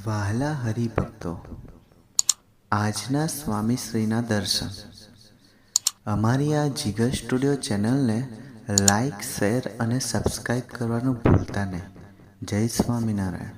વહાલા હરિભક્તો, આજના સ્વામીશ્રીના દર્શન. અમારી આ જીગર સ્ટુડિયો ચેનલને લાઈક, શેર અને સબસ્ક્રાઈબ કરવાનું ભૂલતા નહીં. જય સ્વામિનારાયણ.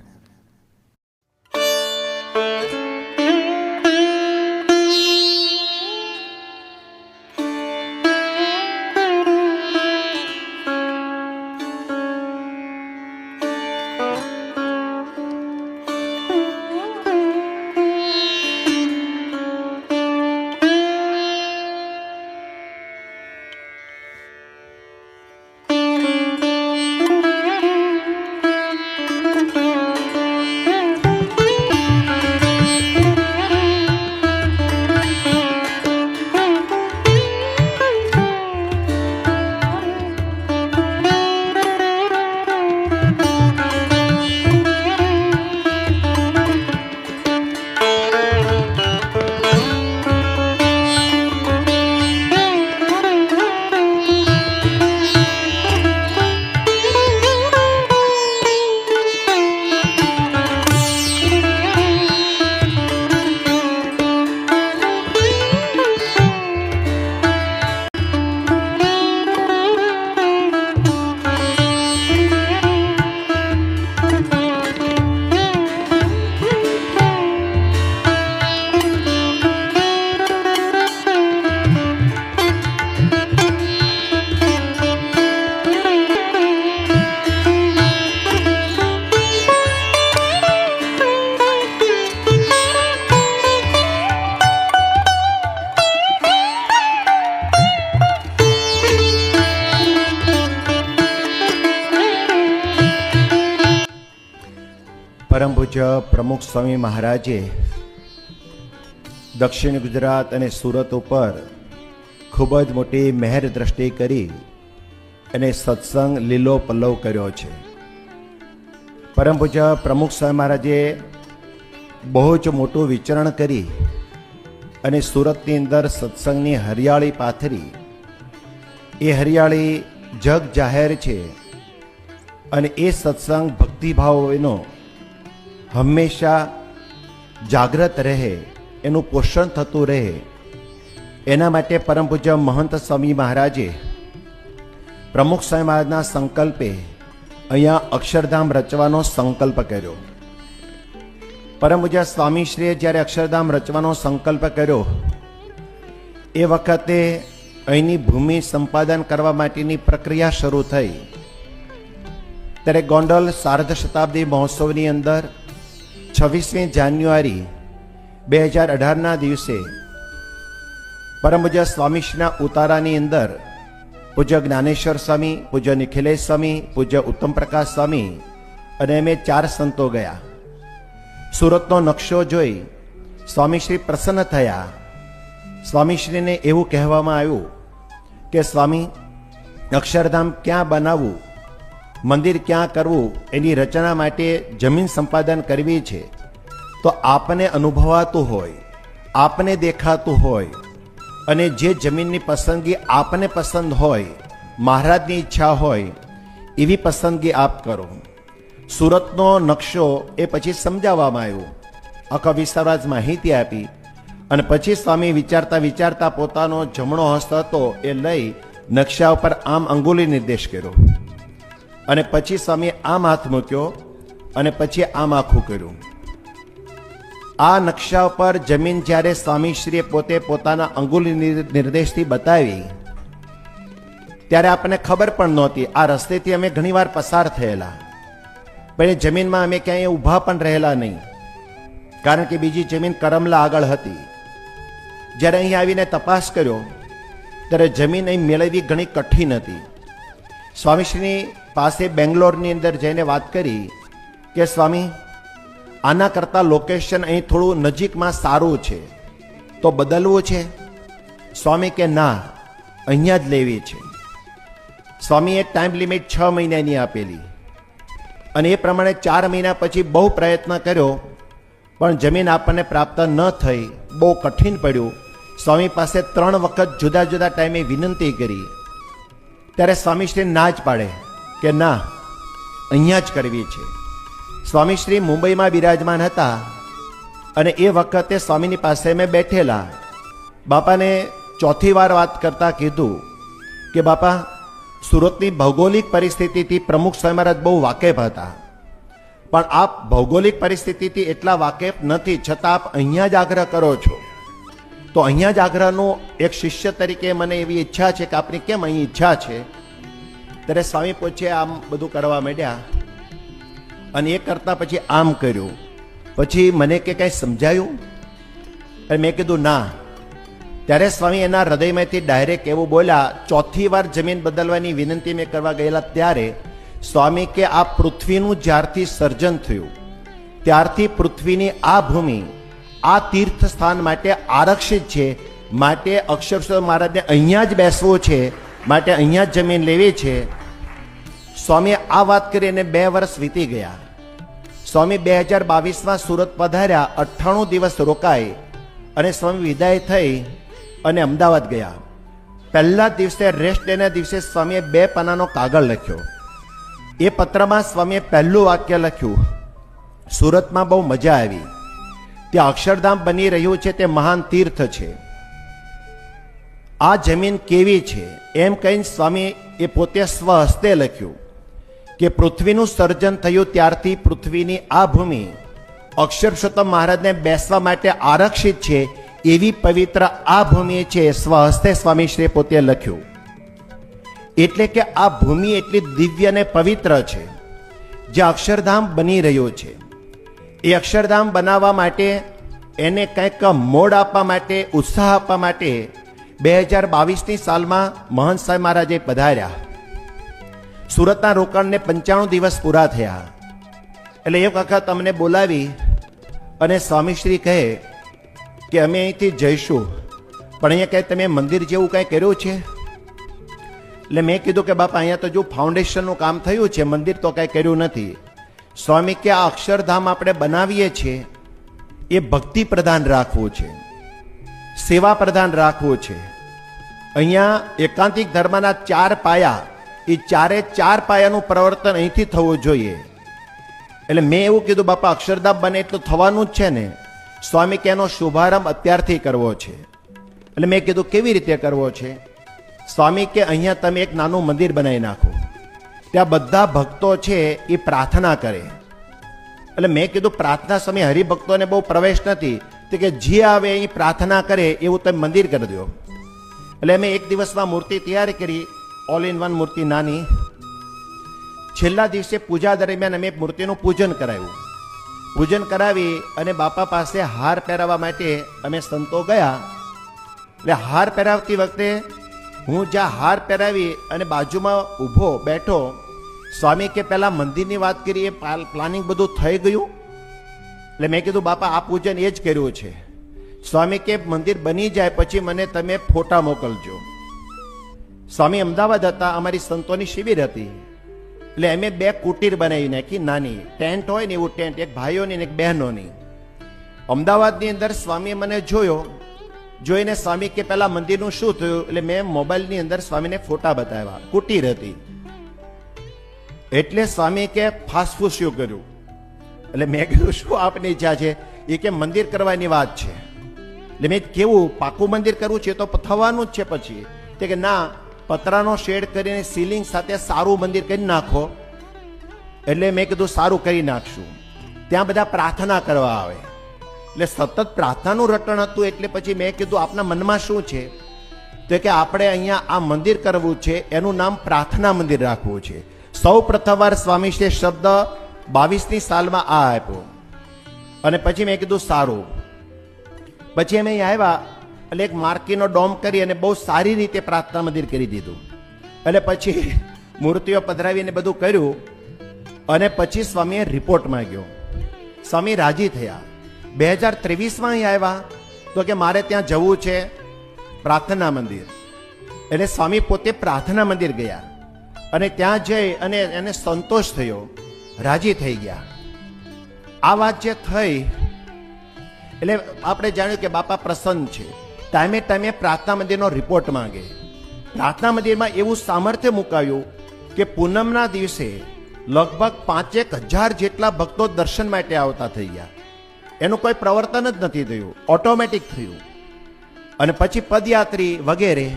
પરમ પૂજ્ય પ્રમુખ સ્વામી મહારાજે દક્ષિણ ગુજરાત અને સુરત ઉપર ખૂબ જ મોટી મહેર દ્રષ્ટિ કરી અને સત્સંગ લીલો પલ્લવ કર્યો છે. પરમ પૂજ્ય પ્રમુખ સ્વામી મહારાજે બહુ જ મોટું વિચરણ કરી અને સુરતની અંદર સત્સંગની હરિયાળી પાથરી. એ હરિયાળી જગ જાહેર છે અને એ સત્સંગ ભક્તિભાવનો હંમેશા જાગ્રત રહે, એનું પોષણ થતું રહે, એના માટે પરમ પૂજ્ય મહંત સ્વામી મહારાજે પ્રમુખ સ્વામી મહારાજના સંકલ્પે અહીંયા અક્ષરધામ રચવાનો સંકલ્પ કર્યો. પરમ પૂજ્ય સ્વામીશ્રીએ જ્યારે અક્ષરધામ રચવાનો સંકલ્પ કર્યો એ વખતે અહીંની ભૂમિ સંપાદન કરવા માટેની પ્રક્રિયા શરૂ થઈ. ત્યારે ગોંડલ સાર્ધ શતાબ્દી મહોત્સવની અંદર 26મી જાન્યુઆરી 2018ના દિવસે પરમ પૂજ્ય સ્વામીશ્રીના ઉતારાની અંદર પૂજ્ય જ્ઞાનેશ્વર સ્વામી, પૂજ્ય નિખિલેશ સ્વામી, પૂજ્ય ઉત્તમ પ્રકાશ સ્વામી અને અમે 4 સંતો ગયા. સુરતનો નકશો જોઈ સ્વામીશ્રી પ્રસન્ન થયા. સ્વામીશ્રીને એવું કહેવામાં આવ્યું કે સ્વામી, અક્ષરધામ ક્યાં બનાવવું, મંદિર ક્યાં કરવું, એની રચના માટે જમીન સંપાદન કરવી છે. તો આપને અનુભવાતું હોય, આપને દેખાતું હોય અને જે જમીનની પસંદગી આપને પસંદ હોય, મહારાજની ઈચ્છા હોય એવી પસંદગી આપ કરો. સુરતનો નકશો એ પછી સમજાવવામાં આવ્યું. આખા વિસ્તારવાજ માહિતી આપી અને પછી સ્વામી વિચારતા વિચારતા પોતાનો જમણો હસ્ત હતો એ લઈ નકશા ઉપર આમ અંગુલી નિર્દેશ કર્યો અને પછી સ્વામી આમ હાથ મૂક્યો અને પછી આમ આખું કર્યું. આ નકશા ઉપર જમીન જ્યારે સ્વામીશ્રીએ પોતે પોતાના અંગુલી નિર્દેશથી બતાવી ત્યારે આપણને ખબર પણ નહોતી. આ રસ્તેથી અમે ઘણીવાર પસાર થયેલા, પણ એ જમીનમાં અમે ક્યાંય ઊભા પણ રહેલા નહીં, કારણ કે બીજી જમીન કરમલા આગળ હતી. જ્યારે અહીં આવીને તપાસ કર્યો ત્યારે જમીન અહીં મેળવવી ઘણી કઠિન હતી. સ્વામીશ્રીની પાસે બેંગ્લોરની અંદર જઈને વાત કરી કે સ્વામી, આના કરતાં લોકેશન અહીં થોડું નજીકમાં સારું છે, તો બદલવું છે? સ્વામી કે ના, અહીંયા જ લેવી છે. સ્વામીએ ટાઈમ લિમિટ 6 મહિનાની આપેલી અને એ પ્રમાણે 4 મહિના પછી બહુ પ્રયત્ન કર્યો પણ જમીન આપણને પ્રાપ્ત ન થઈ. બહુ કઠિન પડ્યું. સ્વામી પાસે 3 વખત જુદા જુદા ટાઈમે વિનંતી કરી ત્યારે સ્વામીશ્રી ના જ પાડે કે ના, અહીંયા જ કરવી છે. સ્વામીશ્રી મુંબઈમાં બિરાજમાન હતા અને એ વખતે સ્વામીની પાસે મેં બેઠેલા. બાપાને ચોથી વાર વાત કરતા કીધું કે બાપા, સુરતની ભૌગોલિક પરિસ્થિતિથી પ્રમુખ સ્વામી મહારાજ બહુ વાકેફ હતા, પણ આપ ભૌગોલિક પરિસ્થિતિથી એટલા વાકેફ નથી, છતાં આપ અહીંયા જ આગ્રહ કરો છો. તો અહીંયા જ આગ્રહનું એક શિષ્ય તરીકે મને એવી ઈચ્છા છે કે આપની કેમ અહીં ઈચ્છા છે? ત્યારે સ્વામી પૂછે, આમ બધું કરવા માંડ્યા અને એ કરતા પછી આમ કર્યું. પછી મને કે કંઈ સમજાયું? અને મેં કીધું ના. ત્યારે સ્વામી એના હૃદયમાંથી ડાયરેક્ટ એવું બોલ્યા, ચોથી વાર જમીન બદલવાની વિનંતી મેં કરવા ગયેલા ત્યારે સ્વામી કે આ પૃથ્વીનું જ્યારથી સર્જન થયું ત્યારથી પૃથ્વીની આ ભૂમિ આ તીર્થ સ્થાન માટે આરક્ષિત છે, માટે અક્ષરશઃ મહારાજને અહીંયા જ બેસવું છે, માટે અહીંયા જ જમીન લેવી છે. સ્વામી આ વાત કરીને 2 વર્ષ વીતી ગયા. સ્વામી 2022માં સુરત પધાર્યા, 98 દિવસ રોકાઈ અને સ્વામી વિદાય થઈ અને અમદાવાદ ગયા. પહેલા દિવસે રેસ્ટ ડેના દિવસે સ્વામીએ 2 પાનાનો કાગળ લખ્યો. એ પત્રમાં સ્વામીએ પહેલું વાક્ય લખ્યું, સુરતમાં બહુ મજા આવી, ત્યાં અક્ષરધામ બની રહ્યું છે, તે મહાન તીર્થ છે, આ જમીન કેવી છે એમ કહીને સ્વામી એ પોતે સ્વહસ્તે લખ્યું કે પૃથ્વીનું સર્જન થયું ત્યારથી પૃથ્વીની આ ભૂમિ અક્ષરશોત્તમ મહારાજને બેસવા માટે આરક્ષિત છે, એવી પવિત્ર આ ભૂમિ છે. સ્વહસ્તે સ્વામીશ્રીએ પોતે લખ્યું. એટલે કે આ ભૂમિ એટલી દિવ્ય અને પવિત્ર છે જે અક્ષરધામ બની રહ્યું છે. એ અક્ષરધામ બનાવવા માટે, એને કંઈક મોડ આપવા માટે, ઉત્સાહ આપવા માટે 2022ની સાલમાં મહંત સાહેબ મહારાજે પધાર્યા. સુરતના રોકાણને 95 દિવસ પૂરા થયા. એટલે એક વખત અમને બોલાવી અને સ્વામીશ્રી કહે કે અમે અહીંથી જઈશું, પણ અહીંયા કંઈ તમે મંદિર જેવું કંઈ કર્યું છે? એટલે મેં કીધું કે બાપા, અહીંયા તો જો ફાઉન્ડેશનનું કામ થયું છે, મંદિર તો કંઈ કર્યું નથી. સ્વામી કે આ અક્ષરધામ આપણે બનાવીએ છીએ એ ભક્તિ પ્રધાન રાખવું છે, સેવા પ્રધાન રાખવું છે. અહીંયા એકાંતિક ધર્મના 4 પાયા, એ 4 પાયાનું પ્રવર્તન અહીંથી થવું જોઈએ. એટલે મેં એવું કીધું, બાપા અક્ષરધામ બને એટલું થવાનું જ છે ને? સ્વામી કે એનો શુભારંભ અત્યારથી કરવો છે. એટલે મેં કીધું કેવી રીતે કરવો છે? સ્વામી કે અહીંયા તમે એક નાનું મંદિર બનાવી નાખો, ત્યાં બધા ભક્તો છે એ પ્રાર્થના કરે. એટલે મેં કીધું પ્રાર્થના સમયે હરિભક્તોને બહુ પ્રવેશ નથી, તો કે જે આવે એ પ્રાર્થના કરે એવું તમે મંદિર કરી દો. એટલે અમે એક દિવસમાં મૂર્તિ તૈયાર કરી, ઓલ ઇન વન મૂર્તિ નાની. છેલ્લા દિવસે પૂજા દરમિયાન અમે મૂર્તિનું પૂજન કરાવ્યું. પૂજન કરાવી અને બાપા પાસે હાર પહેરાવવા માટે અમે સંતો ગયા. એટલે હાર પહેરાવતી વખતે હું જ્યાં હાર પહેરાવી અને બાજુમાં ઊભો બેઠો, સ્વામી કે પહેલા મંદિરની વાત કરી, એ પ્લાનિંગ બધું થઈ ગયું? એટલે મેં કીધું બાપા આ પૂજન એ જ કર્યું છે. સ્વામી કે મંદિર બની જાય પછી મને તમે ફોટા મોકલજો. સ્વામી અમદાવાદ હતા, અમારી સંતોની શિબિર હતી, એટલે અમે 2 કુટીર બનાવી નાખી, નાની ટેન્ટ હોય ને એવું ટેન્ટ, એક ભાઈઓની ને એક બહેનોની. અમદાવાદની અંદર સ્વામીએ મને જોયો, જોઈને સ્વામી કે પહેલા મંદિરનું શું થયું? એટલે મેં મોબાઈલની અંદર સ્વામીને ફોટા બતાવ્યા, કુટીર હતી. એટલે સ્વામી કે ફાસફૂસ્યું કર્યું. એટલે મેં કીધું શું આપની ઈચ્છા છે? એ કે મંદિર કરવાની વાત છે. એટલે મેં કેવું પાકું મંદિર કરવું છે? તો થવાનું જ છે. પછી તે કે ના, પતરાનો શેડ કરીને સીલિંગ સાથે સારું મંદિર કરી નાખો. એટલે મેં કીધું સારું કરી નાખશું. ત્યાં બધા પ્રાર્થના કરવા આવે, એટલે સતત પ્રાર્થનાનું રટણ હતું. એટલે પછી મેં કીધું આપના મનમાં શું છે? તો કે આપણે અહીંયા આ મંદિર કરવું છે, એનું નામ પ્રાર્થના મંદિર રાખવું છે. સૌ પ્રથમવાર સ્વામીશ્રીએ શબ્દ 22ની સાલમાં આ આપ્યો. અને પછી મેં કીધું સારું. પછી અમે અહીં આવ્યા એટલે એક માર્કીનો ડોમ કરી અને બહુ સારી રીતે પ્રાર્થના મંદિર કરી દીધું. એટલે પછી મૂર્તિઓ પધરાવીને બધું કર્યું અને પછી સ્વામીએ રિપોર્ટ માંગ્યો. સ્વામી રાજી થયા. 2023માં અહીં આવ્યા તો કે મારે ત્યાં જવું છે પ્રાર્થના મંદિર. એટલે સ્વામી પોતે પ્રાર્થના મંદિર ગયા અને ત્યાં જઈ અને એને સંતોષ થયો, રાજી થઈ ગયા. આ વાત જે થઈ એટલે આપણે જાણ્યું કે બાપા પ્રસન્ન છે. ટાઈમે ટાઈમે પ્રાર્થના મંદિરનો રિપોર્ટ માંગે. પ્રાર્થના મંદિરમાં એવું સામર્થ્ય મુકાયું કે પૂનમના દિવસે લગભગ 5,000 જેટલા ભક્તો દર્શન માટે આવતા થઈ ગયા. એનું કોઈ પ્રવર્તન જ નથી થયું, ઓટોમેટિક થયું. અને પછી પદયાત્રી વગેરે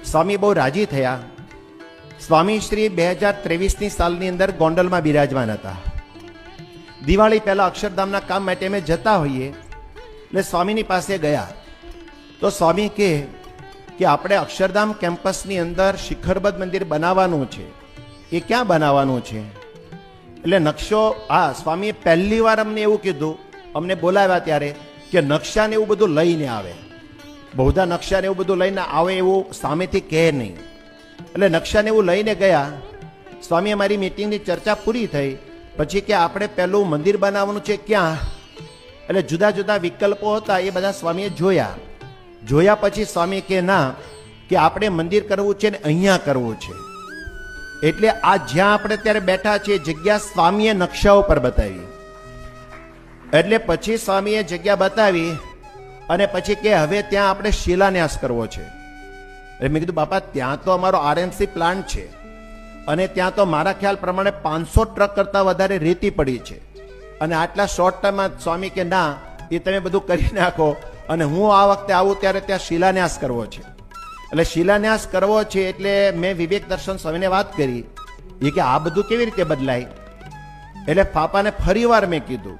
સ્વામી બહુ રાજી થયા. સ્વામી શ્રી 2023ની સાલની અંદર ગોંડલમાં બિરાજમાન હતા. દિવાળી પહેલા અક્ષરધામના કામ માટે અમે જતા હોઈએ એટલે સ્વામીની પાસે ગયા તો સ્વામી કહે કે આપણે અક્ષરધામ કેમ્પસની અંદર શિખરબદ્ધ મંદિર બનાવવાનું છે. એ ક્યાં બનાવવાનું છે? એટલે નકશો, સ્વામીએ પહેલી વાર અમને એવું કીધું, અમને બોલાવ્યા ત્યારે, કે નકશાને એવું બધું લઈને આવે. બહુધા નકશાને એવું બધું લઈને આવે એવું સામેથી કહે નહીં. એટલે નકશાને એવું લઈને ગયા. સ્વામી અમારી મિટિંગની ચર્ચા પૂરી થઈ પછી કે આપણે પહેલું મંદિર બનાવવાનું છે ક્યાં? એટલે જુદા જુદા વિકલ્પો હતા એ બધા સ્વામીએ જોયા પછી સ્વામી કે ના, કે આપણે મંદિર કરવું છે ને અહીંયા કરવું છે. એટલે આ જ્યાં આપણે ત્યારે બેઠા છીએ જગ્યા સ્વામીએ નકશા ઉપર બતાવી. એટલે પછી સ્વામીએ જગ્યા બતાવી અને પછી કે હવે ત્યાં આપણે શિલાન્યાસ કરવો છે. એટલે મેં કીધું બાપા ત્યાં તો અમારો આરએમસી પ્લાન્ટ છે અને ત્યાં તો મારા ખ્યાલ પ્રમાણે 500 ટ્રક કરતાં વધારે રેતી પડી છે અને આટલા શોર્ટ ટાઈમમાં સ્વામી કે ના, એ તમે બધું કરી નાખો અને હું આ વખતે આવું ત્યારે ત્યાં શિલાન્યાસ કરવો છે. એટલે શિલાન્યાસ કરવો છે એટલે મેં વિવેક દર્શન સ્વામીને વાત કરી. એ કે આ બધું કેવી રીતે બદલાય? એટલે પાપાને ફરી વાર મેં કીધું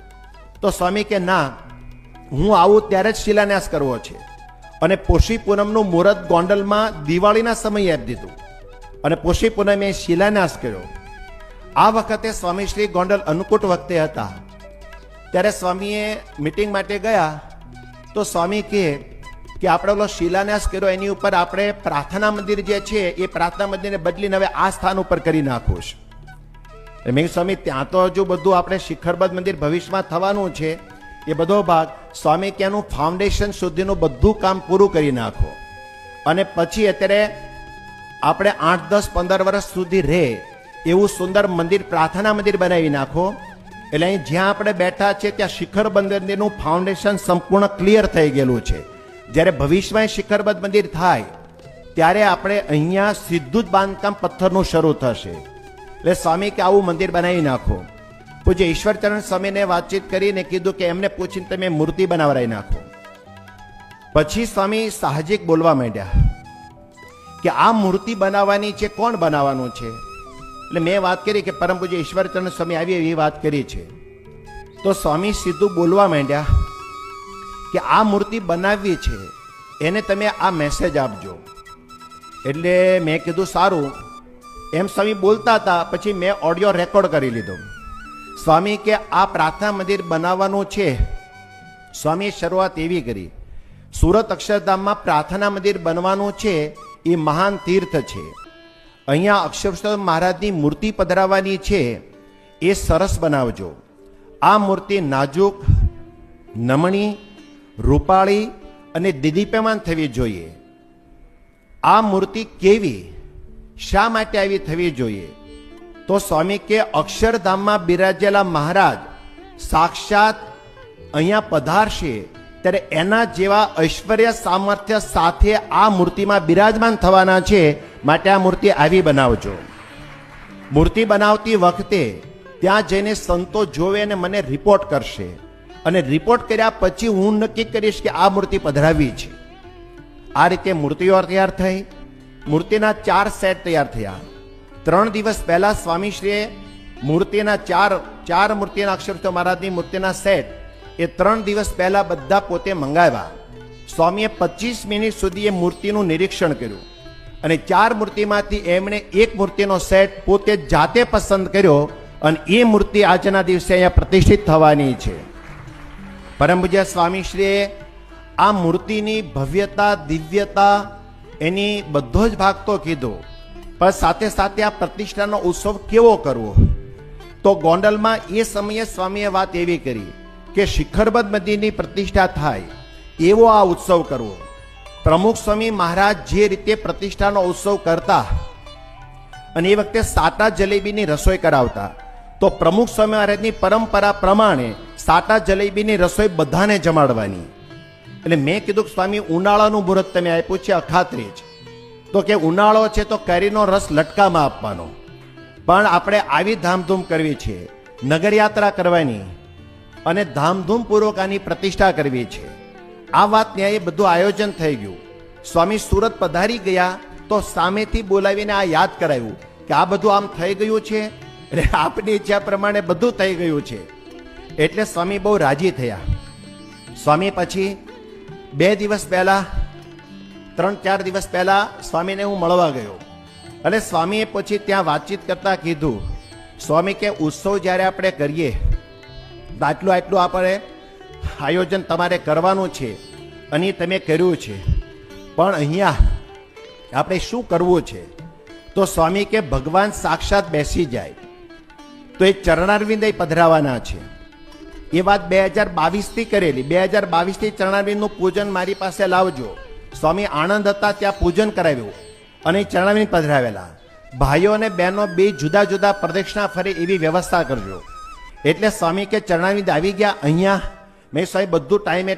તો સ્વામી કે ના, હું આવું ત્યારે જ શિલાન્યાસ કરવો છે. અને પોષી પૂનમનું મુહૂર્ત ગોંડલમાં દિવાળીના સમયે આપી દીધું અને પોષી પૂનમે શિલાન્યાસ કર્યો. આ વખતે સ્વામી શ્રી ગોંડલ અન્નકૂટ વખતે હતા ત્યારે સ્વામીએ મિટિંગ માટે ગયા તો સ્વામી કહે કે આપણે ઓલો શિલાન્યાસ કર્યો એની ઉપર આપણે પ્રાર્થના મંદિર જે છે એ પ્રાર્થના મંદિરને બદલીને હવે આ સ્થાન ઉપર કરી નાખવું છે. મેં સ્વામી ત્યાં તો હજુ બધું આપણે શિખરબદ્ધ મંદિર ભવિષ્યમાં થવાનું છે, એ બધો ભાગ સ્વામી ક્યાંનું ફાઉન્ડેશન સુધીનું બધું કામ પૂરું કરી નાખો અને પછી અત્યારે આપણે 8, 10, 15 વર્ષ સુધી રહે એવું સુંદર મંદિર, પ્રાર્થના મંદિર બનાવી નાખો. એટલે અહીં જ્યાં આપણે બેઠા છે ત્યાં શિખરબદ્ધ મંદિરનું ફાઉન્ડેશન સંપૂર્ણ ક્લિયર થઈ ગયેલું છે. જ્યારે ભવિષ્યમાં શિખરબદ્ધ મંદિર થાય ત્યારે આપણે અહીંયા સીધું જ બાંધકામ પથ્થરનું શરૂ થશે. એટલે સ્વામી કે આવું મંદિર બનાવી નાખો. પૂજ્ય ઈશ્વરચરણ સ્વામીને વાતચીત કરીને કીધું કે એમને પૂછીને તમે મૂર્તિ બનાવરાઈ નાખો. પછી સ્વામી સાહજિક બોલવા માંડ્યા કે આ મૂર્તિ બનાવવાની છે, કોણ બનાવવાનું છે? એટલે મેં વાત કરી કે પરમ પૂજ્ય ઈશ્વરચરણ સ્વામી આવી એવી વાત કરી છે. તો સ્વામી સીધું બોલવા માંડ્યા કે આ મૂર્તિ બનાવવી છે એને તમે આ મેસેજ આપજો. એટલે મેં કીધું સારું. એમ સ્વામી બોલતા હતા પછી મેં ઓડિયો રેકોર્ડ કરી લીધો. સ્વામી કે આ પ્રાર્થના મંદિર બનાવવાનું છે. સ્વામીએ શરૂઆત એવી કરી, સુરત અક્ષરધામમાં પ્રાર્થના મંદિર બનવાનું છે, એ મહાન તીર્થ છે. અહીંયા અક્ષર મહારાજની મૂર્તિ પધરાવવાની છે, એ સરસ બનાવજો. આ મૂર્તિ નાજુક, નમણી, રૂપાળી અને દીદીપ્યમાન થવી જોઈએ. આ મૂર્તિ કેવી, શા માટે આવી થવી જોઈએ? તો સ્વામી કે અક્ષરધામમાં બિરાજેલા મહારાજ સાક્ષાત અહીંયા પધારશે ત્યારે એના જેવા ઐશ્વર્ય સામર્થ્ય સાથે આ મૂર્તિમાં બિરાજમાન થવાના છે, માટે આ મૂર્તિ આવી બનાવજો. મૂર્તિ બનાવતી વખતે ત્યાં જઈને સંતો જોવે અને મને રિપોર્ટ કરશે અને રિપોર્ટ કર્યા પછી હું નક્કી કરીશ કે આ મૂર્તિ પધરાવી છે. આ રીતે મૂર્તિઓ તૈયાર થઈ. મૂર્તિના 4 સેટ તૈયાર થયા. 3 દિવસ પહેલા સ્વામીશ્રીએ મૂર્તિના ચાર મૂર્તિના અક્ષર મહારાજની મૂર્તિના સેટ એ 3 દિવસ પહેલા બધા પોતે મંગાવ્યા. સ્વામીએ 25 મિનિટ સુધી એ મૂર્તિનું નિરીક્ષણ કર્યું અને 4 મૂર્તિમાંથી એમણે એક મૂર્તિનો સેટ પોતે જાતે પસંદ કર્યો અને એ મૂર્તિ આજના દિવસે અહીંયા પ્રતિષ્ઠિત થવાની છે. પરમ પૂજ્ય સ્વામીશ્રીએ આ મૂર્તિની ભવ્યતા, દિવ્યતા એની બધો જ ભાગ તો કીધો, પણ સાથે સાથે આ પ્રતિષ્ઠાનો ઉત્સવ કેવો કરવો? તો ગોંડલમાં એ સમયે સ્વામીએ વાત એવી કરી કે શિખરબદ્ધ મંદિરની પ્રતિષ્ઠા થાય એવો આ ઉત્સવ કરવો. પ્રમુખ સ્વામી મહારાજ જે રીતે પ્રતિષ્ઠાનો ઉત્સવ કરતા અને એ વખતે સાટા જલેબીની રસોઈ કરાવતા, તો પ્રમુખ સ્વામી મહારાજની પરંપરા પ્રમાણે સાટા જલેબીની રસોઈ બધાને જમાડવાની. એટલે મેં કીધું કે સ્વામી ઉનાળાનું મુહૂર્ત તમે આપ્યું છે અખાત્રીજ, તો કે ઉનાળો છે તો કેરીનો રસ લટકામાં આપવાનો. પણ આપણે આવી ધામધૂમ કરવી છે, નગરયાત્રા કરવાની અને ધામધૂમપૂર્વક આની પ્રતિષ્ઠા કરવી છે. આ વાત ત્યાં એ બધું આયોજન થઈ ગયું. સ્વામી સુરત પધારી ગયા તો સામેથી બોલાવીને આ યાદ કરાવ્યું કે આ બધું આમ થઈ ગયું છે, એટલે આપની ઈચ્છા પ્રમાણે બધું થઈ ગયું છે. એટલે સ્વામી બહુ રાજી થયા. સ્વામી પછી 2 દિવસ પહેલા 3-4 દિવસ પહેલા સ્વામીને હું મળવા ગયો અને સ્વામીએ પછી ત્યાં વાતચીત કરતા કીધું, સ્વામી કે ઉત્સવ જ્યારે આપણે કરીએ આટલું આપણે આયોજન તમારે કરવાનું છે અને એ તમે કર્યું છે, પણ અહીંયા આપણે શું કરવું છે? તો સ્વામી કે ભગવાન સાક્ષાત બેસી જાય તો એ ચરણારવિંદ પધરાવાના છે. એ વાત 2022થી કરેલી. 2022થી ચરણારવિંદનું પૂજન મારી પાસે લાવજો. સ્વામી આણંદ હતા ત્યાં પૂજન કરાવ્યું અને ચરણારવિંદ પધરાવેલા. ભાઈઓ અને બહેનો બે જુદા જુદા પ્રદક્ષિણા ફરે એવી વ્યવસ્થા કરજો. એટલે સ્વામી કે ચરણારવિંદ આવી ગયા અહીંયા. મેં સ્વામી બધું ટાઈમે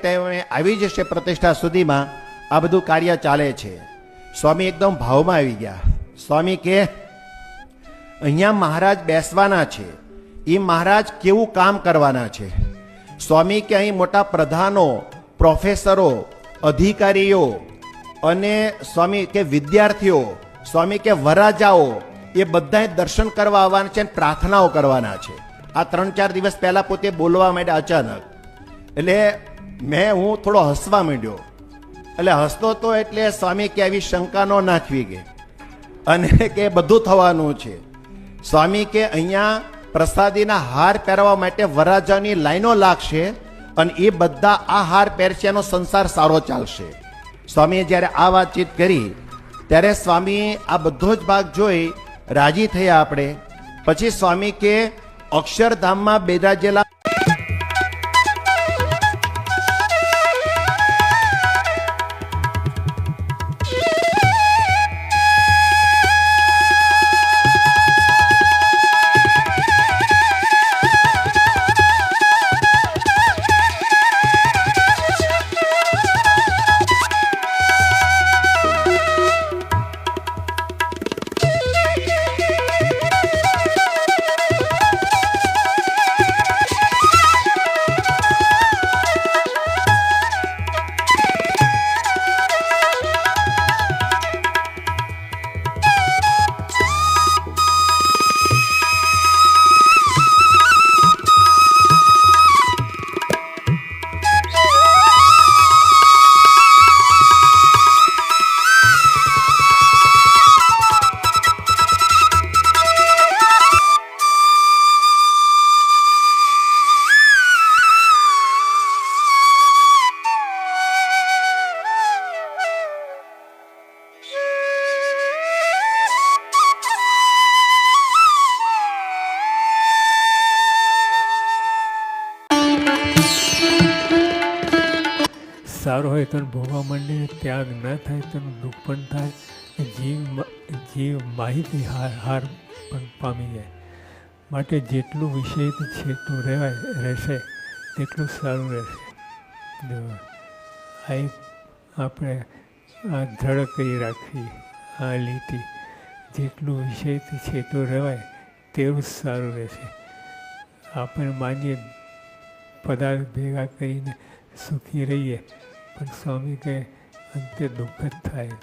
આવી જશે પ્રતિષ્ઠા સુધીમાં, આ બધું કાર્ય ચાલે છે. સ્વામી એકદમ ભાવમાં આવી ગયા. સ્વામી કે અહીંયા મહારાજ બેસવાના છે, એ મહારાજ કેવું કામ કરવાના છે. સ્વામી કે અહીં મોટા પ્રધાનો, પ્રોફેસરો, અધિકારીઓ અને સ્વામી કે વિદ્યાર્થીઓ, સ્વામી કે વરરાજાઓ એ બધાએ દર્શન કરવા આવવાના છે અને પ્રાર્થનાઓ કરવાના છે. આ 3-4 દિવસ પહેલા પોતે બોલવા માંડ્યા અચાનક. એટલે હું થોડો હસવા માંડ્યો. એટલે હસતો તો એટલે સ્વામી કે આવી શંકા ન નાખવી ગઈ અને કે બધું થવાનું છે. સ્વામી કે અહીંયા પ્રસાદીના હાર પહેરવા માટે વરરાજાની લાઈનો લાગશે અને એ બધા આ હાર પહેરશે, એનો સંસાર સારો ચાલશે. સ્વામીએ જ્યારે આ વાતચીત કરી ત્યારે સ્વામી આ બધો જ ભાગ જોઈ રાજી થયા આપણે. પછી સ્વામી કે અક્ષરધામમાં બિરાજેલા સારો હોય તો ભોગવા માંડે, ત્યાગ ન થાય તો દુઃખ પણ થાય. જીવ માહિતી હાર પણ પામી જાય. માટે જેટલું વિષય છેટું રહેશે તેટલું સારું રહેશે. જો આપણે આ દ્રઢ કરી રાખવી, આ લીટી જેટલું વિષયથી છેટું રહેવાય તેવું જ સારું રહેશે. આપણે માનીએ પદાર્થ ભેગા કરીને સુખી રહીએ, પણ સ્વામી કહે અંતે દુઃખ જ થાય.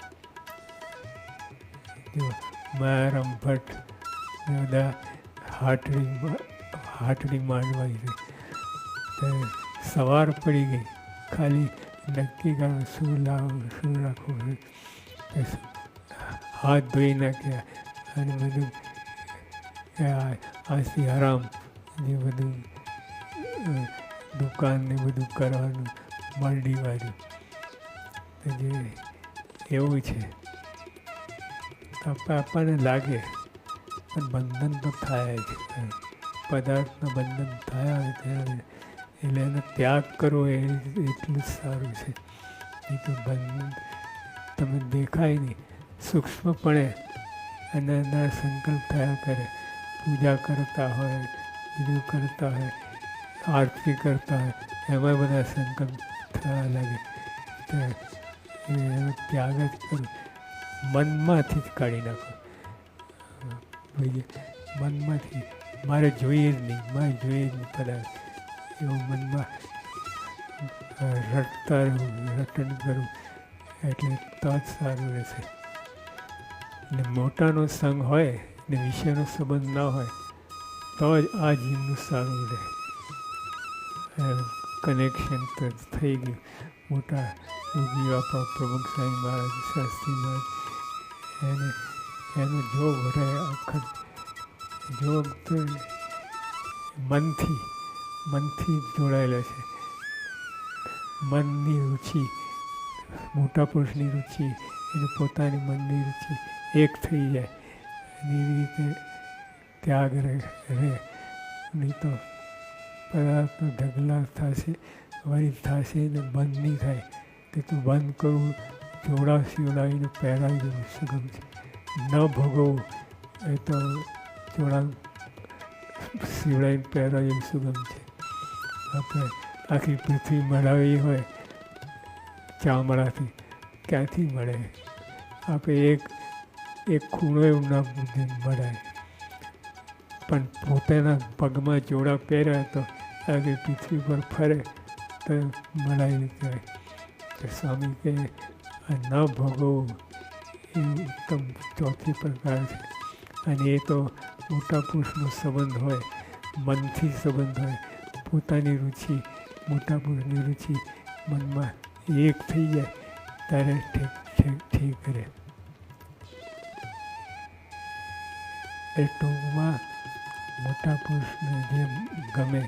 જો માયારામ ભટ્ટ બધા હાટડી માંડવા ગઈ, સવાર પડી ગઈ, ખાલી નક્કી કરવું શું લાવવું શું રાખવું, હાથ ધોઈ નાખ્યા અને બધું આથી હરામ જે બધું દુકાન ને બધું કરવાનું મરડી વાળ્યું. જે એવું છે આપણને લાગે પણ બંધન તો થાય જ, પદાર્થનું બંધન થયા હોય ત્યારે એટલે એનો ત્યાગ કરવો એ એટલું જ સારું છે. એ તો બંધન તમે દેખાય નહીં, સૂક્ષ્મપણે અને એના સંકલ્પ થયા કરે, પૂજા કરતા હોય, બીજું કરતા હોય, આરતી કરતા હોય, એમાં બધા સંકલ્પ થવા લાગે. એનો ત્યાગ જ કરો, મનમાંથી જ કાઢી નાખો. મનમાંથી મારે જોઈએ જ નહીં પદાર્થ એવું મનમાં રટન કરું એટલે તો જ સારું રહેશે. ને મોટાનો સંગ હોય ને વિષયનો સંબંધ ના હોય તો જ આ જીવનું સારું રહે. કનેક્શન તો થઈ ગયું. મોટા યોગી બાપા, પ્રમુખ સ્વામી મહારાજ, શાસ્ત્રી મહારાજ એનો જોગ રહે અખંડ. જોગ તો મનથી જોડાયેલો છે. મનની રુચિ, મોટા પુરુષની રુચિ એને પોતાની મનની રુચિ એક થઈ જાય અને એવી રીતે ત્યાગ રહે. નહીં તો પદાર્થનો ઢગલા થશે, વળી થશે ને બંધ નહીં થાય તે તો બંધ કરવું, જોડાવીને પહેરાવી દેવું સુગમ છે. ન ભોગવવું એ તો જોડા સીવડાવીને પહેરાવી સુગમ છે. આપણે આખી પૃથ્વી મળાવી હોય ચામડાથી ક્યાંથી મળે? આપણે એક ખૂણો એવું ના મળાય, પણ પોતાના પગમાં જોડા પહેર્યા તો આખી પૃથ્વી પર ફરે તો મળાવી કહેવાય. તો સ્વામી કહે આ ન ભોગવવું એ ઉત્તમ ચોથી પ્રકાર છે. અને એ તો મોટા પુરુષનો સંબંધ હોય, મનથી સંબંધ હોય, પોતાની રુચિ, મોટા પુરુષની રુચિ મનમાં એક થઈ જાય ત્યારે ઠીક રહે. એ ટૂંકમાં મોટા પુરુષને જે ગમે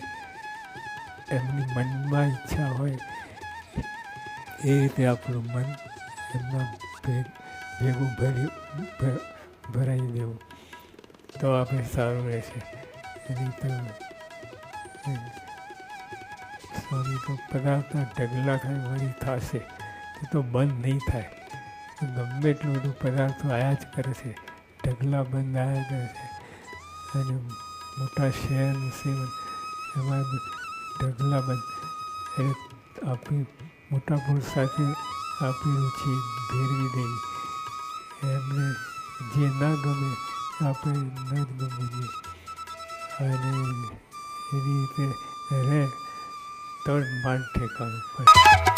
એમની મનમાં ઈચ્છા હોય એ રીતે આપણું મન એમના ભેગું ભરાઈ દેવું તો આપણે સારું રહેશે. એની તો સ્વામી તો પદાર્થના ઢગલા થાય વળી થશે એ તો બંધ નહીં થાય. ગમે એટલું બધું પદાર્થો આવ્યા જ કરે છે, ઢગલા બંધ આવ્યા કરે છે. અને મોટા શહેરનું સેવન એમાં ઢગલા બંધ એટલે આપણી મોટા પુરુષ સાથે આપણી રુચિ ભેરવી દેવી. એમને જે ના ગમે આપણે ન જ ગમવું જોઈએ. અને એવી રીતે રહે તો જ માન ઠેકાણું પડે.